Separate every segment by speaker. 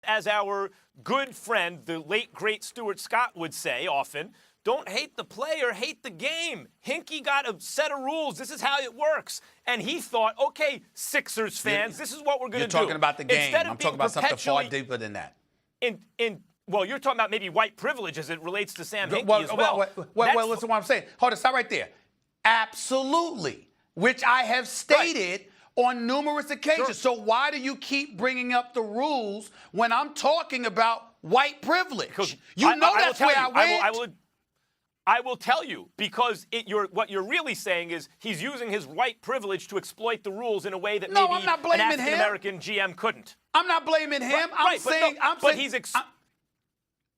Speaker 1: as our good friend, the late, great Stuart Scott would say often, don't hate the player, hate the game. Hinkie got a set of rules. This is how it works. And he thought, okay, Sixers fans, this is what we're going to do.
Speaker 2: You're talking about the game. I'm talking about something far deeper than that.
Speaker 1: Well, you're talking about maybe white privilege as it relates to Sam Hinkie as well.
Speaker 2: Well, listen to what I'm saying. Hold on, stop right there. Absolutely, which I have stated on numerous occasions. Sure. So why do you keep bringing up the rules when I'm talking about white privilege? Because that's where I went.
Speaker 1: I will tell you, because what you're really saying is he's using his white privilege to exploit the rules in a way that maybe an African-American GM couldn't.
Speaker 2: I'm not blaming him.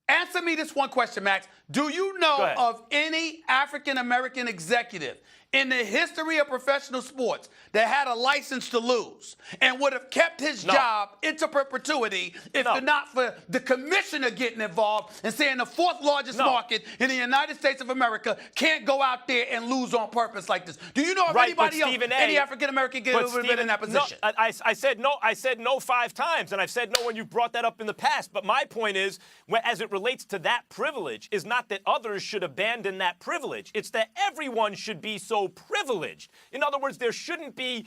Speaker 2: Answer me this one question, Max. Do you know of any African-American executive in the history of professional sports that had a license to lose and would have kept his job into perpetuity if not for the commissioner getting involved and saying the fourth largest market in the United States of America can't go out there and lose on purpose like this? Do you know of anybody else, any African-American would have been in that position?
Speaker 1: No, I said no. I said no 5 times, and I've said no when you've brought that up in the past. But my point is, as it relates to that privilege, is not that others should abandon that privilege. It's that everyone should be so privileged. In other words, there shouldn't be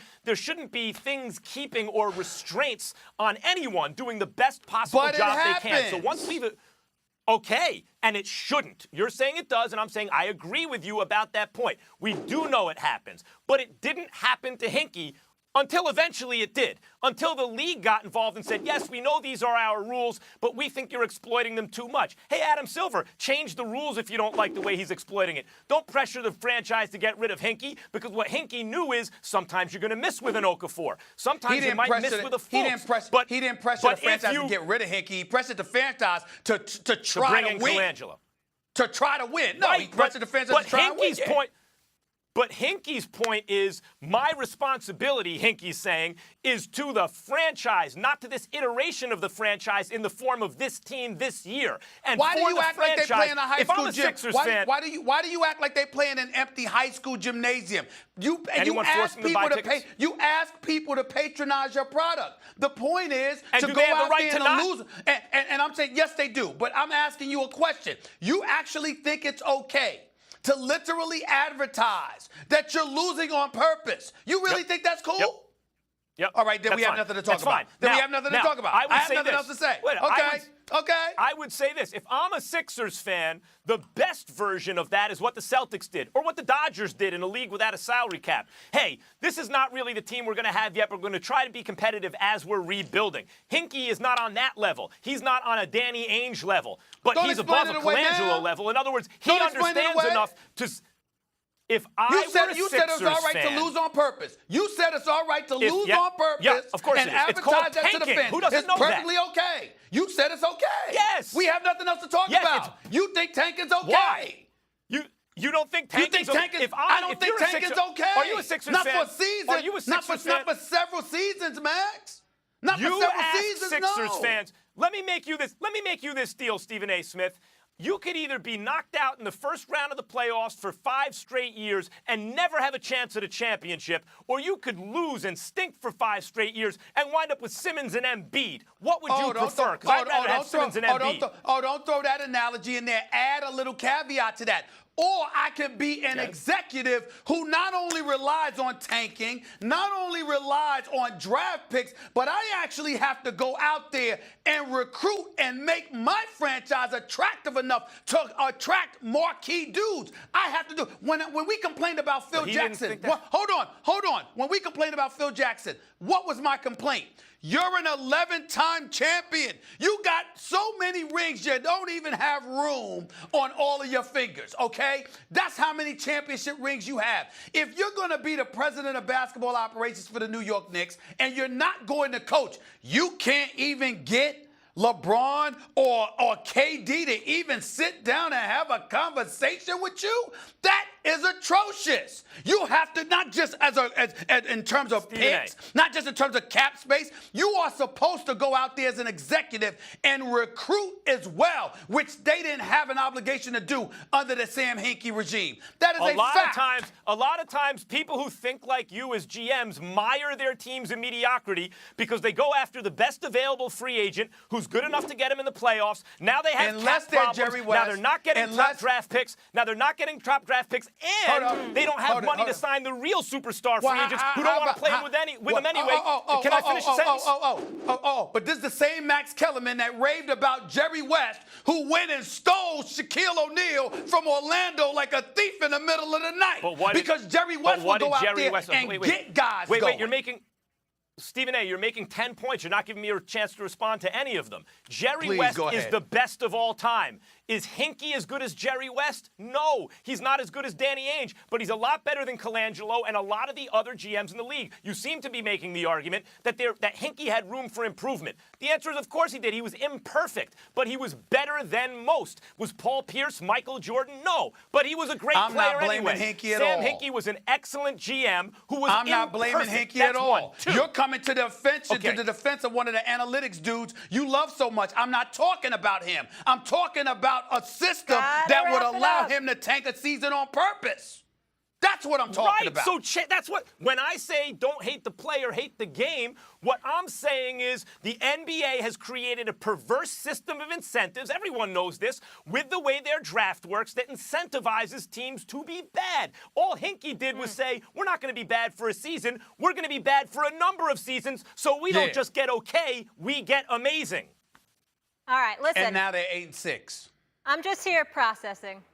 Speaker 1: things keeping or restraints on anyone doing the best possible job they can. So once we've okay, and it shouldn't. You're saying it does, and I'm saying I agree with you about that point. We do know it happens, but it didn't happen to Hinkie until eventually it did. Until the league got involved and said, yes, we know these are our rules, but we think you're exploiting them too much. Hey, Adam Silver, change the rules if you don't like the way he's exploiting it. Don't pressure the franchise to get rid of Hinkie, because what Hinkie knew is sometimes you're going to miss with an Okafor. Sometimes you might miss with a Fultz.
Speaker 2: He didn't pressure the franchise to get rid of Hinkie. He pressured the franchise to try to win.
Speaker 1: Colangelo.
Speaker 2: To try to win. No, he pressured the franchise to try to win.
Speaker 1: But Hinkie's point is, my responsibility, Hinkie's saying, is to the franchise, not to this iteration of the franchise in the form of this team this year. And
Speaker 2: why do you act like they play in a high school gym? Why do you act like they play in an empty high school gymnasium? You ask people to patronize your product. The point is to go out there and lose. And I'm saying, yes, they do. But I'm asking you a question. You actually think it's okay to literally advertise that you're losing on purpose? You really think that's cool?
Speaker 1: Yep.
Speaker 2: All right, then we have nothing to talk about. We have nothing to talk about. I have nothing else to say. Okay.
Speaker 1: I would say this. If I'm a Sixers fan, the best version of that is what the Celtics did or what the Dodgers did in a league without a salary cap. Hey, this is not really the team we're going to have yet. We're going to try to be competitive as we're rebuilding. Hinkie is not on that level. He's not on a Danny Ainge level, but he's above a Colangelo level. In other words, he understands enough to... If I
Speaker 2: you said it was all right to lose on purpose. You said it's all right to lose on purpose.
Speaker 1: Yeah, of course
Speaker 2: and
Speaker 1: it is.
Speaker 2: advertise that to the fans.
Speaker 1: Who doesn't know that?
Speaker 2: It's perfectly okay. You said it's okay.
Speaker 1: Yes.
Speaker 2: We have nothing else to talk about. You think tanking's okay?
Speaker 1: Why? You don't think tanking's okay?
Speaker 2: I don't think tanking's okay.
Speaker 1: Are you a Sixers fan?
Speaker 2: Not for seasons.
Speaker 1: Are you a Sixers fan?
Speaker 2: Not for several seasons, Max. Not for several seasons,
Speaker 1: Sixers fans. Let me make you this deal, Stephen A. Smith. You could either be knocked out in the first round of the playoffs for 5 straight years and never have a chance at a championship, or you could lose and stink for 5 straight years and wind up with Simmons and Embiid. What would you prefer? Because I'd rather have Simmons and Embiid.
Speaker 2: Don't throw that analogy in there. Add a little caveat to that. Or I could be an executive who not only relies on tanking, not only relies on draft picks, but I actually have to go out there and recruit and make my franchise attractive enough to attract marquee dudes. I have to do. When we complained about Phil Jackson, hold on. When we complained about Phil Jackson, what was my complaint? You're an 11-time champion. You got so many rings you don't even have room on all of your fingers, okay? That's how many championship rings you have. If you're going to be the president of basketball operations for the New York Knicks and you're not going to coach, you can't even get LeBron or KD to even sit down and have a conversation with you? That is atrocious. You have to, not just as in terms of picks, not just in terms of cap space. You are supposed to go out there as an executive and recruit as well, which they didn't have an obligation to do under the Sam Hinkie regime. That is a fact.
Speaker 1: A lot of times, people who think like you as GMs mire their teams in mediocrity because they go after the best available free agent who's good enough to get them in the playoffs. Now they have cap problems.
Speaker 2: Jerry West,
Speaker 1: now they're not getting top draft picks. Now they're not getting top draft picks, and they don't have money to sign the real superstar free agents who don't want to play with them anyway. Can I finish the sentence?
Speaker 2: But this is the same Max Kellerman that raved about Jerry West, who went and stole Shaquille O'Neal from Orlando like a thief in the middle of the night. Because Jerry West will go out there and get guys going.
Speaker 1: Wait, you're making... Stephen A., you're making 10 points. You're not giving me a chance to respond to any of them. Jerry West is the best of all time. Is Hinkie as good as Jerry West? No, he's not as good as Danny Ainge, but he's a lot better than Colangelo and a lot of the other GMs in the league. You seem to be making the argument that Hinkie had room for improvement. The answer is, of course he did. He was imperfect, but he was better than most. Was Paul Pierce Michael Jordan? No, but he was a great player anyway.
Speaker 2: I'm not blaming Hinkie at all.
Speaker 1: Sam Hinkie was an excellent GM who was
Speaker 2: I'm not blaming Hinkie at all. You're coming to the offense, to the defense of one of the analytics dudes you love so much. I'm not talking about him. I'm talking about a system that would allow him to tank a season on purpose. That's what I'm talking about.
Speaker 1: So that's what, when I say don't hate the player, hate the game, what I'm saying is the NBA has created a perverse system of incentives, everyone knows this, with the way their draft works that incentivizes teams to be bad. All Hinkie did was say, we're not going to be bad for a season, we're going to be bad for a number of seasons, so we don't just get okay, we get amazing.
Speaker 3: All right, listen.
Speaker 2: And now they're 8-6.
Speaker 3: I'm just here processing.